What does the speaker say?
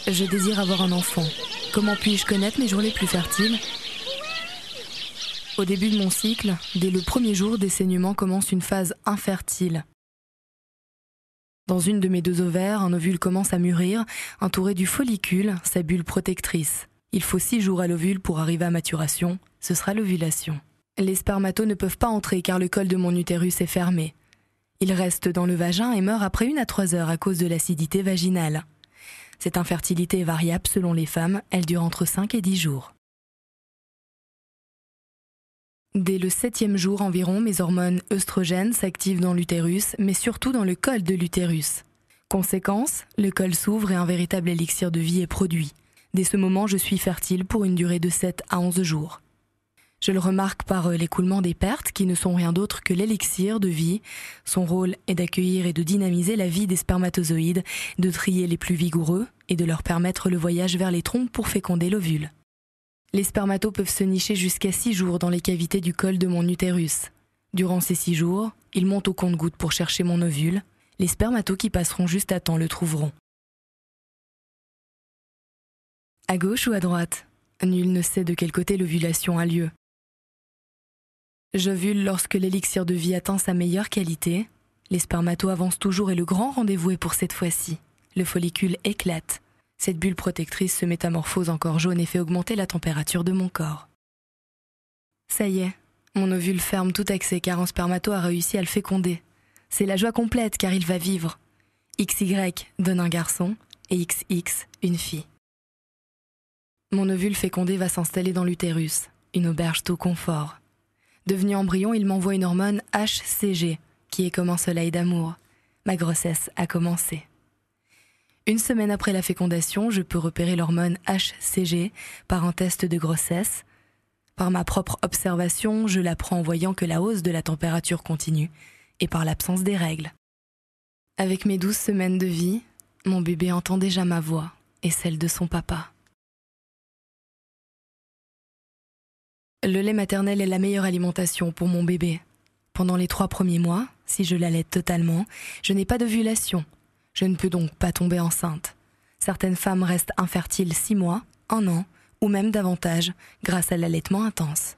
Je désire avoir un enfant. Comment puis-je connaître mes jours les plus fertiles ? Au début de mon cycle, dès le premier jour des saignements commence une phase infertile. Dans une de mes 2 ovaires, un ovule commence à mûrir, entouré du follicule, sa bulle protectrice. Il faut 6 jours à l'ovule pour arriver à maturation, ce sera l'ovulation. Les spermatos ne peuvent pas entrer car le col de mon utérus est fermé. Ils restent dans le vagin et meurent après 1 à 3 heures à cause de l'acidité vaginale. Cette infertilité est variable selon les femmes, elle dure entre 5 et 10 jours. Dès le 7e jour environ, mes hormones œstrogènes s'activent dans l'utérus, mais surtout dans le col de l'utérus. Conséquence, le col s'ouvre et un véritable élixir de vie est produit. Dès ce moment, je suis fertile pour une durée de 7 à 11 jours. Je le remarque par l'écoulement des pertes, qui ne sont rien d'autre que l'élixir de vie. Son rôle est d'accueillir et de dynamiser la vie des spermatozoïdes, de trier les plus vigoureux et de leur permettre le voyage vers les trompes pour féconder l'ovule. Les spermatos peuvent se nicher jusqu'à 6 jours dans les cavités du col de mon utérus. Durant ces 6 jours, ils montent au compte-gouttes pour chercher mon ovule. Les spermatos qui passeront juste à temps le trouveront. À gauche ou à droite ? Nul ne sait de quel côté l'ovulation a lieu. J'ovule lorsque l'élixir de vie atteint sa meilleure qualité. Les spermatos avancent toujours et le grand rendez-vous est pour cette fois-ci. Le follicule éclate. Cette bulle protectrice se métamorphose en corps jaune et fait augmenter la température de mon corps. Ça y est, mon ovule ferme tout accès car un spermato a réussi à le féconder. C'est la joie complète car il va vivre. XY donne un garçon et XX une fille. Mon ovule fécondé va s'installer dans l'utérus, une auberge tout confort. Devenu embryon, il m'envoie une hormone HCG, qui est comme un soleil d'amour. Ma grossesse a commencé. 1 semaine après la fécondation, je peux repérer l'hormone HCG par un test de grossesse. Par ma propre observation, je l'apprends en voyant que la hausse de la température continue et par l'absence des règles. Avec mes 12 semaines de vie, mon bébé entend déjà ma voix et celle de son papa. Le lait maternel est la meilleure alimentation pour mon bébé. Pendant les 3 premiers mois, si je l'allaite totalement, je n'ai pas d'ovulation. Je ne peux donc pas tomber enceinte. Certaines femmes restent infertiles 6 mois, 1 an, ou même davantage, grâce à l'allaitement intense.